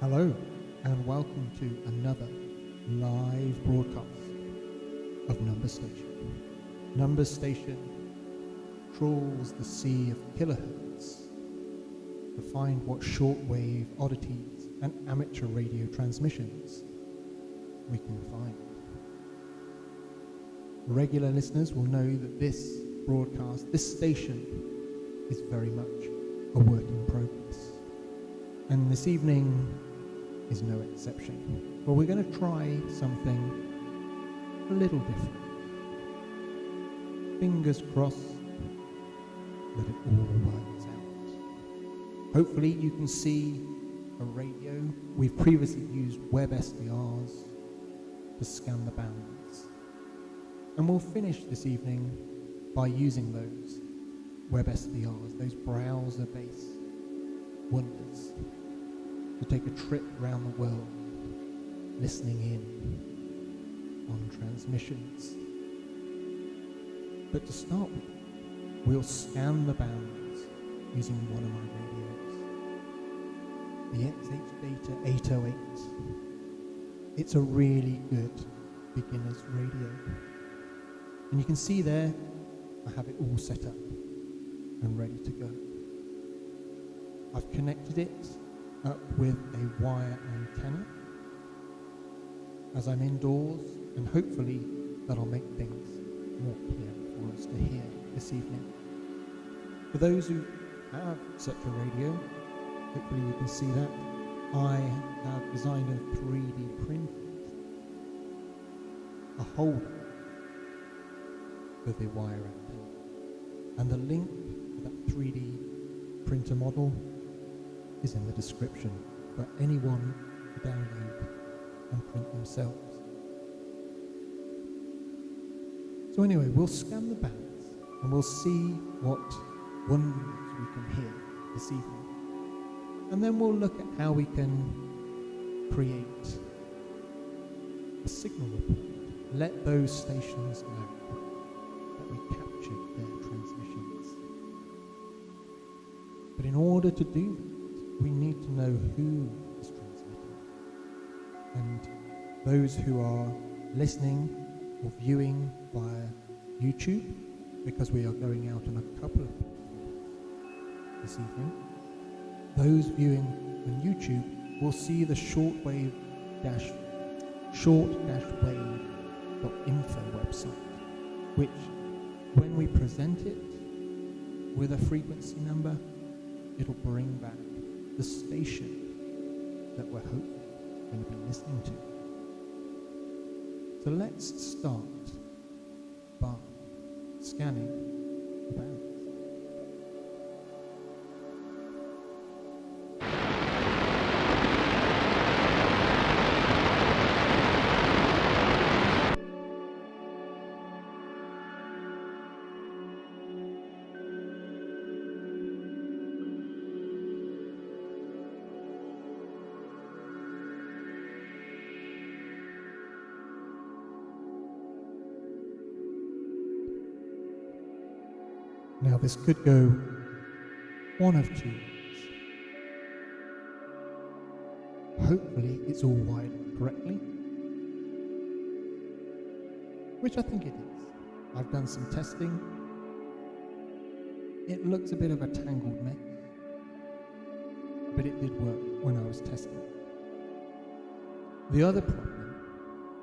Hello and welcome to another live broadcast of Number Station. Number Station trawls the sea of kilohertz to find what shortwave oddities and amateur radio transmissions we can find. Regular listeners will know that this broadcast, this station, is very much a work in progress. And this evening is no exception. Well, we're going to try something a little different. Fingers crossed that it all works out. Hopefully you can see a radio. We've previously used web SDRs to scan the bands. And we'll finish this evening by using those web SDRs, those browser-based wonders, to take a trip around the world, listening in on transmissions. But to start with, we'll scan the bands using one of my radios, the XHData D-808. It's a really good beginner's radio. And you can see there, I have it all set up and ready to go. I've connected it up with a wire antenna as I'm indoors, and hopefully that'll make things more clear for us to hear this evening. For those who have such a radio, hopefully you can see that, I have designed and 3D printed a holder for the wire antenna. And the link to that 3D printer model is in the description for anyone to download and print themselves. So anyway, we'll scan the bands and we'll see what wonders we can hear this evening. And then we'll look at how we can create a signal report. Let those stations know that we captured their transmissions. But in order to do that, we need to know who is transmitting. And those who are listening or viewing via YouTube, because we are going out on a couple of platforms this evening, those viewing on YouTube will see the short-wave info website, which when we present it with a frequency number, it'll bring back the station that we're hopefully going to be listening to. So let's start by scanning the bands. Now this could go one of two ways. Hopefully it's all wired correctly, which I think it is. I've done some testing. It looks a bit of a tangled mess, but it did work when I was testing. The other problem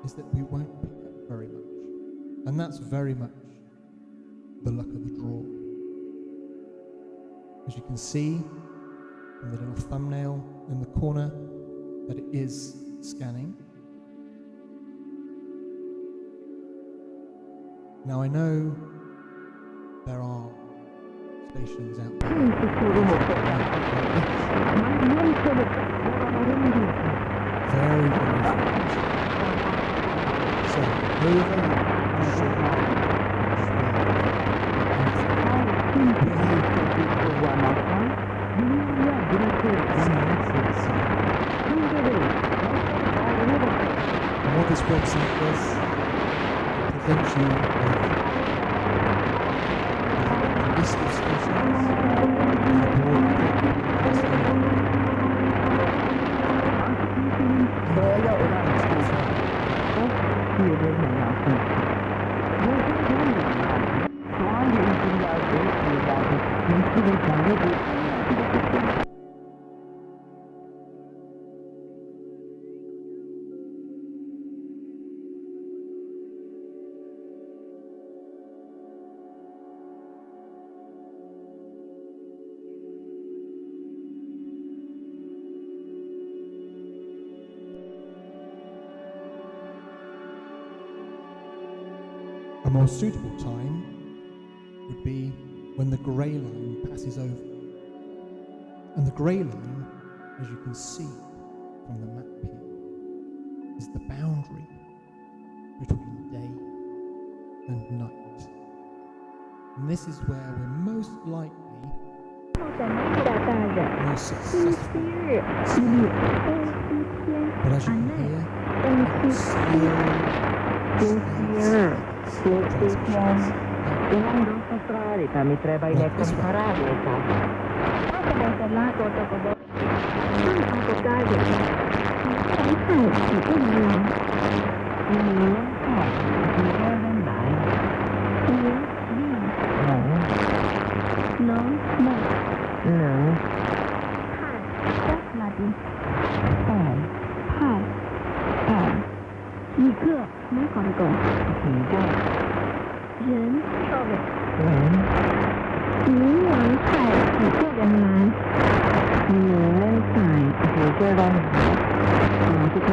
is that we won't pick up very much, and that's very much the luck of the draw. As you can see from the little thumbnail in the corner that it is scanning. Now I know there are stations out there. Very, very fast. So and what this website does, it presents you with a list of stations, A more suitable time would be when the grey line passes over. And the grey line, as you can see from the map here, is the boundary between day and night. And this is where we're most likely most successful. But as you can hear, mi treba i nekom paradnika. Kako da se lako toko bo... Ako kaže,一个没搞得够，一个人少的人，云南菜几个人来？云南菜几个人来？这个。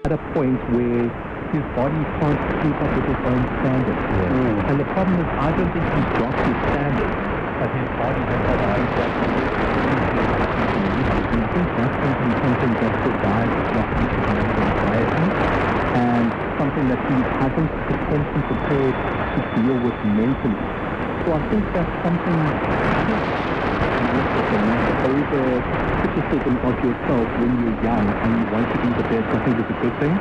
At a point where his body can't keep up with his own standards. And the problem is, I don't think he's got his standards, but his body has got to keep up with it. And I think that's something that survives anxiety, and something that he hasn't potentially prepared to deal with mentally. So I think that's something over criticism of yourself when you're young and you want to be the best, I think is a good thing.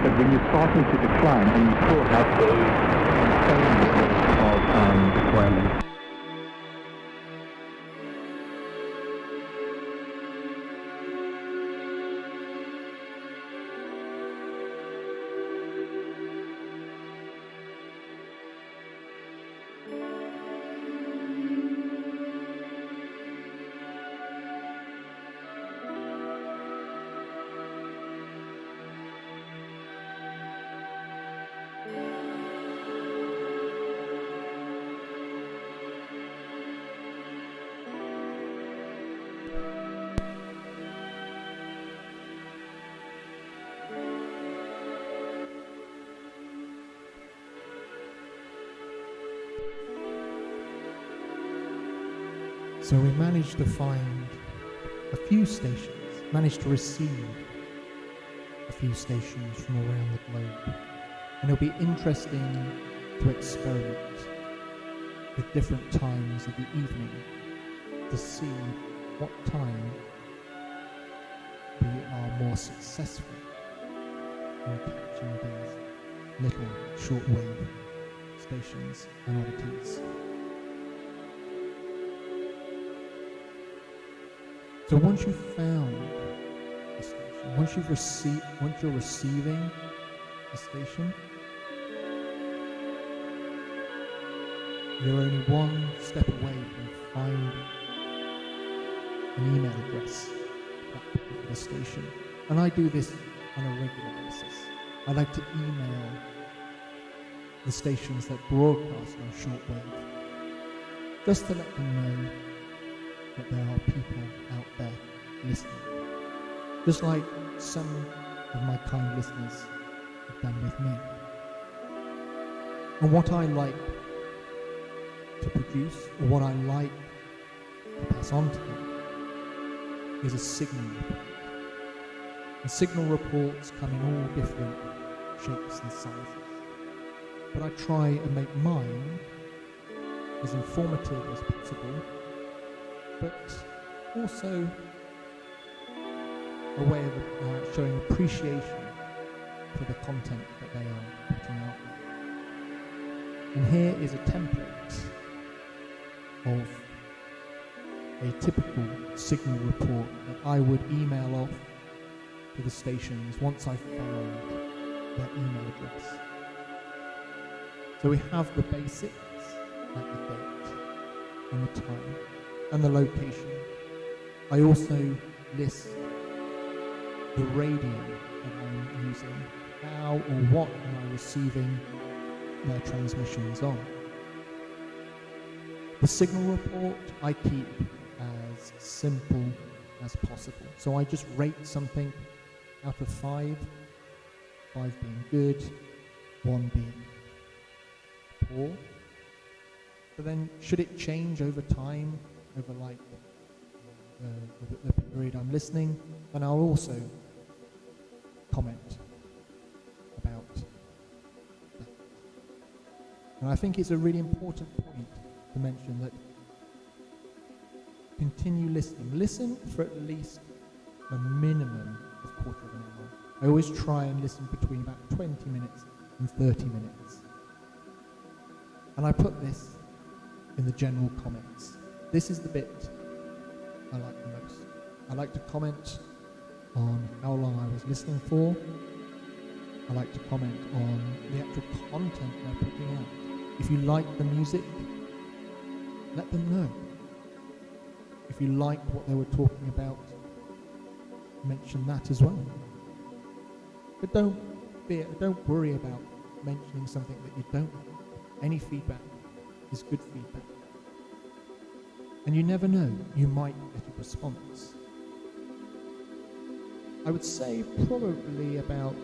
But when you're starting to decline and you still have those same levels of requirements. So we managed to find a few stations, managed to receive a few stations from around the globe. And it'll be interesting to experiment with different times of the evening to see what time we are more successful in catching these little shortwave stations and oddities. So once you've found a station, once you're receiving a station, you're only one step away from finding an email address for that particular station. And I do this on a regular basis. I like to email the stations that broadcast on shortwave, just to let them know that there are people out there listening, just like some of my kind listeners have done with me. And what I like to produce, or what I like to pass on to them, is a signal report. And signal reports come in all different shapes and sizes. But I try and make mine as informative as possible, but also a way of showing appreciation for the content that they are putting out there. And here is a template of a typical signal report that I would email off to the stations once I've found their email address. So we have the basics, like the date and the time and the location. I also list the radio that I'm using, how or what am I receiving their transmissions on. The signal report I keep as simple as possible. So I just rate something out of 5, 5 being good, 1 being poor. But then should it change over time, over like the period I'm listening, then I'll also comment about that. And I think it's a really important point to mention that continue listening. Listen for at least a minimum of quarter of an hour. I always try and listen between about 20 minutes and 30 minutes. And I put this in the general comments. This is the bit I like the most. I like to comment on how long I was listening for. I like to comment on the actual content they're putting out. If you like the music, let them know. If you liked what they were talking about, mention that as well. But don't worry about mentioning something that you don't like. Any feedback is good feedback. And you never know, you might get a response. I would say probably about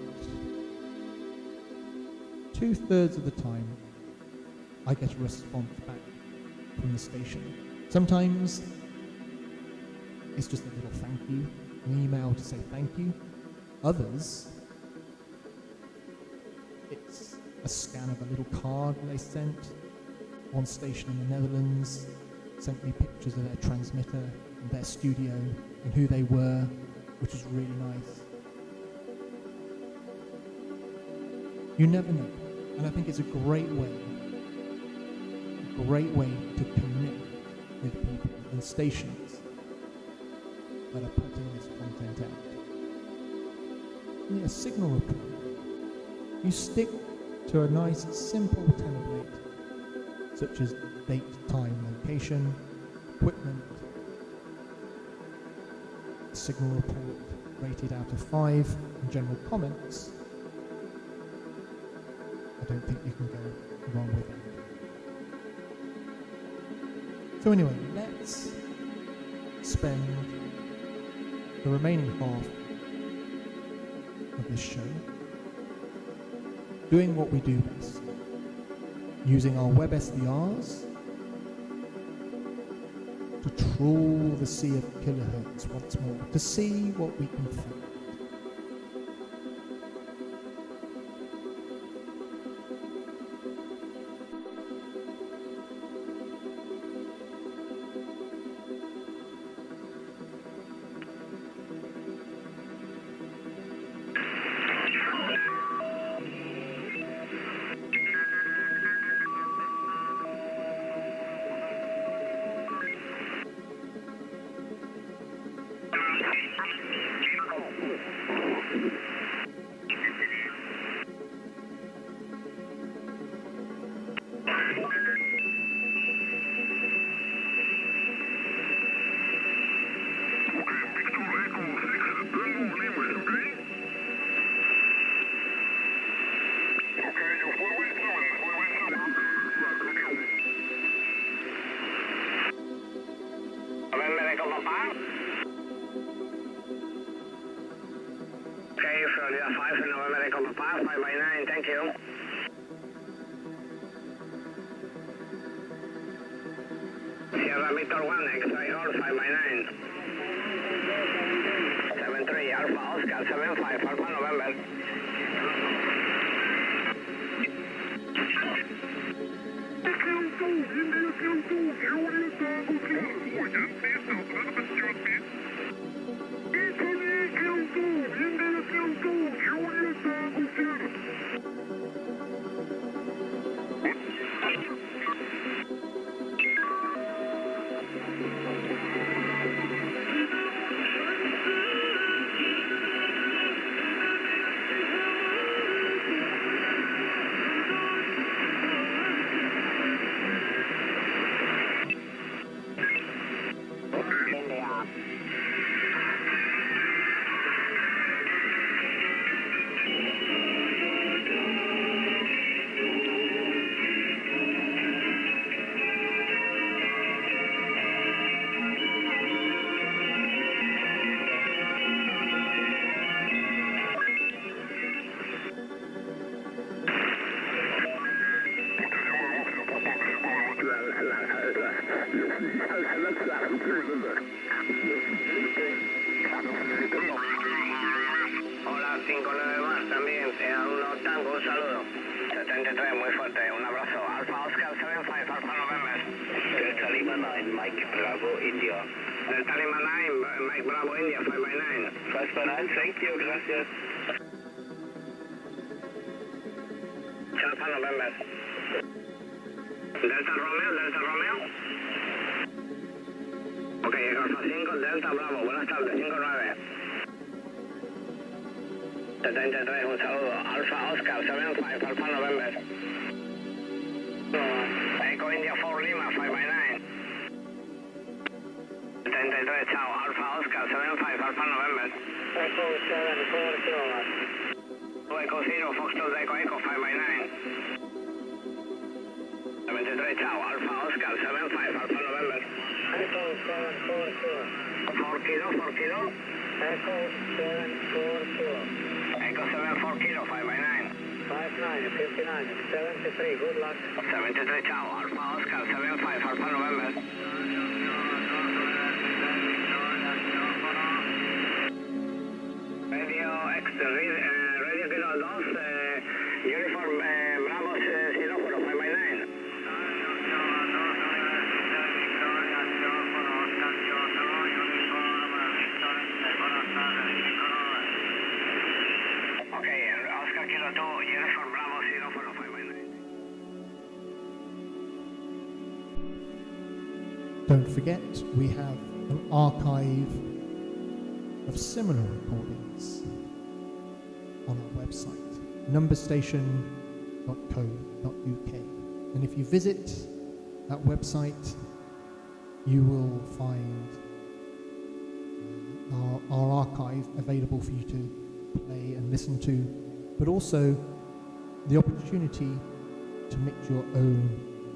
2/3 of the time I get a response back from the station. Sometimes it's just a little thank you, an email to say thank you. Others, it's a scan of a little card they sent. One station in the Netherlands sent me pictures of their transmitter and their studio and who they were, which was really nice. You never know. And I think it's a great way to connect with people and stations that are putting this content out. Yeah, signal report. You stick to a nice simple template such as date, time, location, equipment, signal report rated out of 5, and general comments. I don't think you can go wrong with that. So anyway, let's spend the remaining half of this show doing what we do best, using our web SDRs to trawl the sea of kilohertz once more, to see what we can find. Thank you. Sierra Victor 1, X-ray hold 5/9. 73, Alpha Oscar 75, Alpha November. Hola, 59 más también, uno tango, un saludo. 73, muy fuerte, un abrazo. Alpha Oscar 75, Alpha November. Delta Lima 9, Mike Bravo, India. Delta Lima 9, Mike Bravo, India, 5/9. 5/9, thank you, gracias. Alpha November. Delta Romeo. Ok, Alfa 5, Delta Bravo, buenas tardes, 5-9. 73, un saludo. Alfa Oscar 75, Alfa November. Echo India 4 Lima, 5/9. 73, chao. Alfa Oscar 75, Alfa November. Echo 7, 4 kilometers. Echo 0, Foxtrot Echo Echo, 5/9. 73, chao. Alfa Oscar 75, Alfa November. Echo 7, 4 kilo. 4 kilo, 4 kilo. Echo 7, 4 kilo. Echo 7, 4 kilo, 5/9. 5/9, 59, 73, good luck. 73, ciao, Alpha Oscar 75, Alpha November. Radio X, Radio Kilo 2, Uniform Bravo, Silóforo, 5/9. Okay, Oscar Kilo 2, Uniform Bravo, Silóforo, 5/9. Don't forget, we have an archive of similar recordings on our website, numberstation.co.uk. And if you visit that website, you will find our archive available for you to play and listen to, but also the opportunity to mix your own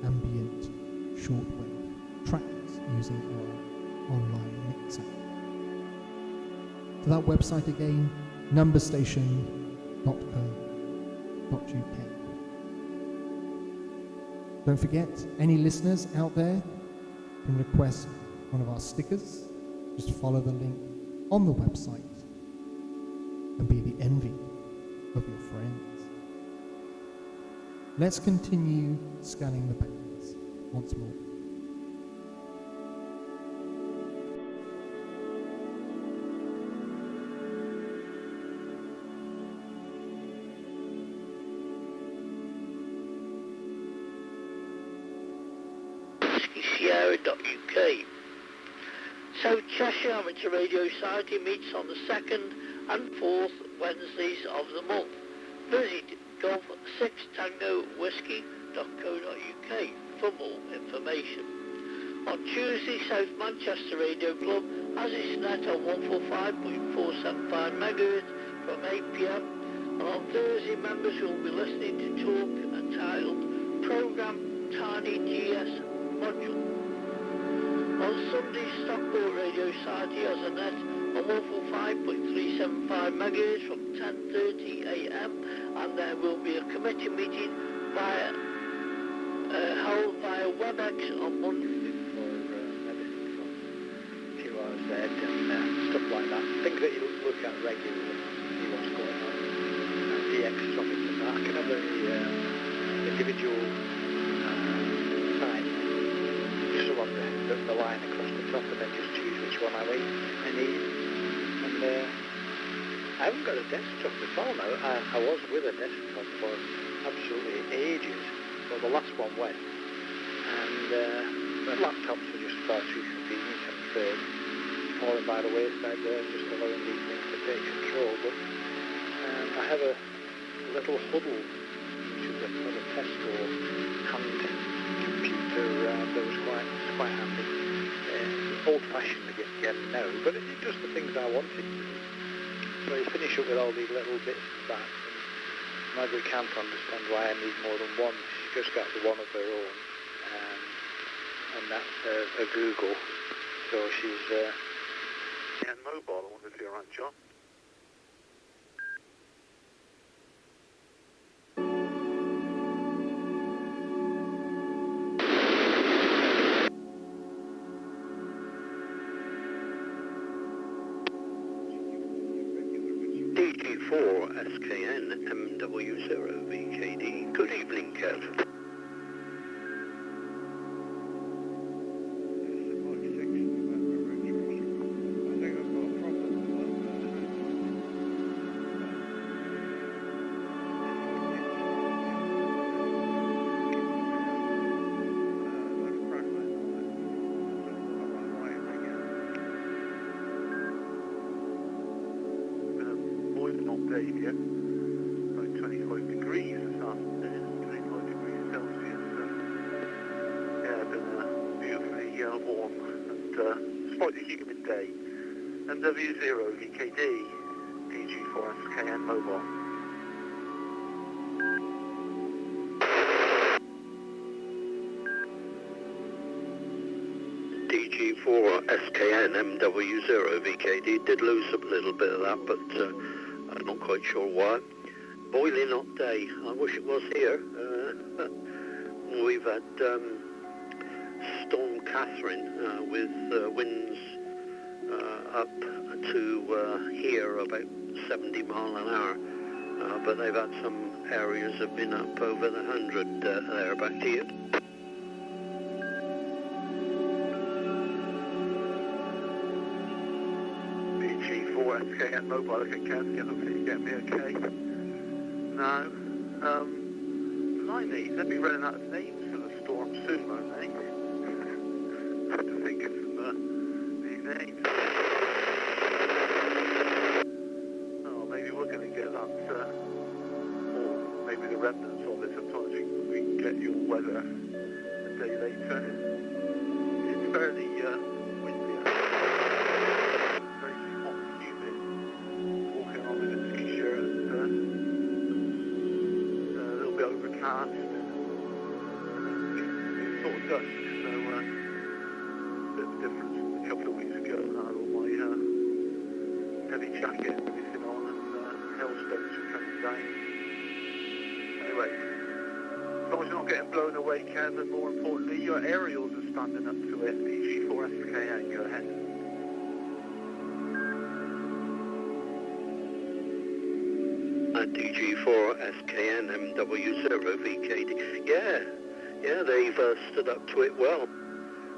ambient shortwave tracks using our online mixer. So that website again, numberstation.co.uk. Don't forget, any listeners out there can request one of our stickers, just follow the link on the website and be the envy of your friends. Let's continue scanning the bands once more. Sierra.uk. So Cheshire Amateur Radio Society meets on the 2nd and 4th Wednesdays of the month. Visit Golf 6 Tango Whiskey.co.uk for more information. On Tuesday, South Manchester Radio Club has its net on 145.475 MHz from 8 p.m. And on Thursday, members will be listening to talk entitled Programme Tiny GS Module. On Sunday, Stockport Radio Society has a net on 145.375 MHz from 10:30 a.m. and there will be a committee meeting held via WebEx on Monday for everything from QRZ and stuff like that. Things that you look at regularly, see what's going on, DX traffic and that. I can have the individual signs just on the line across the top and then just choose which one I need. And I haven't got a desktop before now. I was with a desktop for absolutely ages. Well, the last one went. And the laptops are just far too convenient, I'm afraid. Falling by the wayside there, just allowing these things to take control. But I have a little huddle, which is a sort of Tesco hand computer that was quite handy. Old-fashioned again now, but it does the things I wanted. So you finish up with all these little bits and bats, and Margaret can't understand why I need more than one. She just got the one of her own, and that's a Google. So she's and mobile. I wonder if you're right, John. DG4SKN MW0VKD. Good evening, Kev. Like 25 degrees this afternoon, 25 degrees Celsius. Yeah, been beautifully warm and slightly humid day. MW0VKD, DG4SKN mobile. DG4SKN MW0VKD did lose a little bit of that, but I'm not quite sure why. Boiling hot day. I wish it was here. We've had Storm Catherine with winds up to here about 70 mile an hour. But they've had some areas have been up over the 100 there. Back to you. DG4SKN mobile, if it can, hopefully you get me okay. No. Blimey, they'll be running out of names for the storm soon, won't they? I have to think of some new names. Oh, maybe we're going to get that, or maybe the remnants of it. Sometimes we can get your weather a day later. It's fairly windy. Very hot and humid. Walking on in a t-shirt and a little bit overcast. It's sort of dusk, so a bit of a difference from a couple of weeks ago. I had all my heavy jacket and everything on, and hailstones were coming down. Anyway, as long as you're not getting blown away, Kev, and more importantly, your aerials are standing up to it. DG4SKN, go ahead. DG4SKN MW0VKD. Yeah, they've stood up to it well.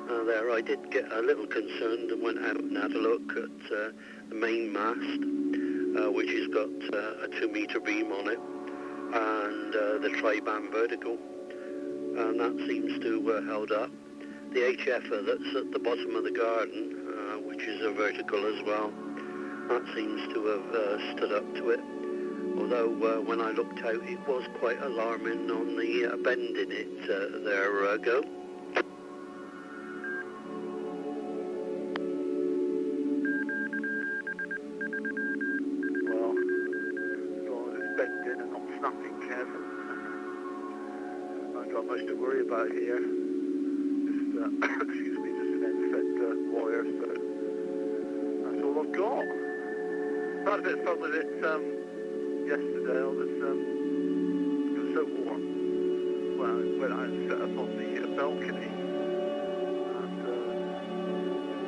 There, I did get a little concerned and went out and had a look at the main mast, which has got a 2-meter beam on it, and the tri-band vertical, and that seems to have held up. The HF that's at the bottom of the garden, which is a vertical as well, that seems to have stood up to it. Although when I looked out, it was quite alarming on the bend in it there, Go. Well, as long as it's bending and not snapping, Kev, I haven't got much to worry about here. Just, excuse me, just an end-fed wire, so that's all I've got. I had a bit of fun with it yesterday. It was so warm. Well, I went out and set up on the balcony, and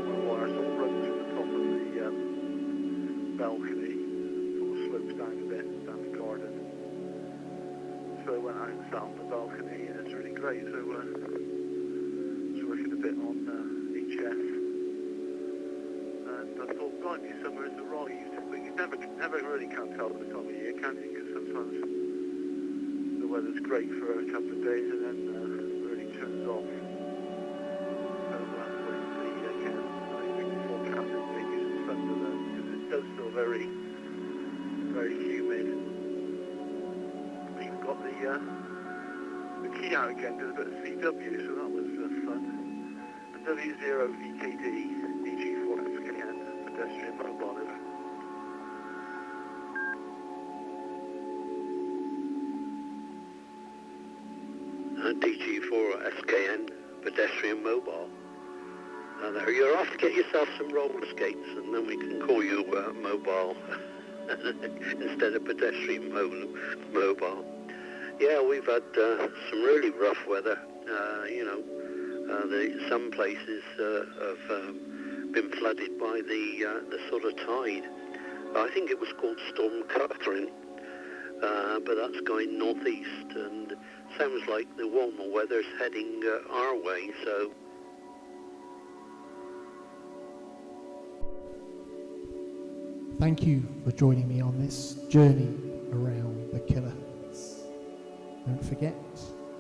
my wires all run to the top of the balcony, sort of slopes down a bit, down the garden. So I went out and sat on the balcony, and it's really great. So I was working a bit on HF, and I thought, right, summer has arrived. But you never really can tell the time of year, can you? Because sometimes the weather's great for a couple of days and then really turns off. So wait and see again. I think the forecast is maybe some thunder though, because it does feel very, very humid. We even got the key out again, did a bit of CW, so that was fun. And W0VKD, DG4SKN, pedestrian mobile, over. DG4SKN, pedestrian mobile. There, you're off to get yourself some roller skates, and then we can call you mobile instead of pedestrian mobile. Yeah, we've had some really rough weather. Some places have been flooded by the sort of tide. I think it was called Storm Catherine, but that's going northeast, and sounds like the warmer weather's heading our way, so... Thank you for joining me on this journey around the kilohertz. Don't forget,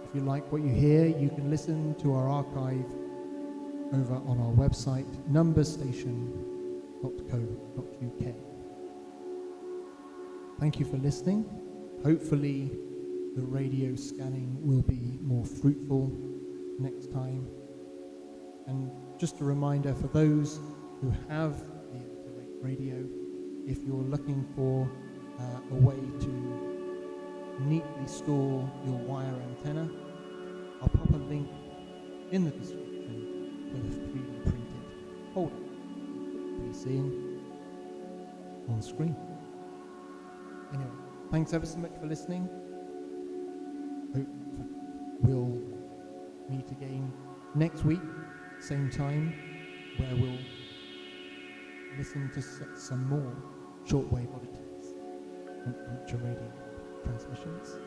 if you like what you hear, you can listen to our archive over on our website, numberstation.co.uk. Thank you for listening. Hopefully the radio scanning will be more fruitful next time. And just a reminder for those who have the 808 radio, if you're looking for a way to neatly store your wire antenna, I'll pop a link in the description for the 3D printed holder you'll be seeing on screen. Anyway, thanks ever so much for listening. Hope we'll meet again next week, same time, where we'll listen to some more shortwave oddities from amateur radio transmissions.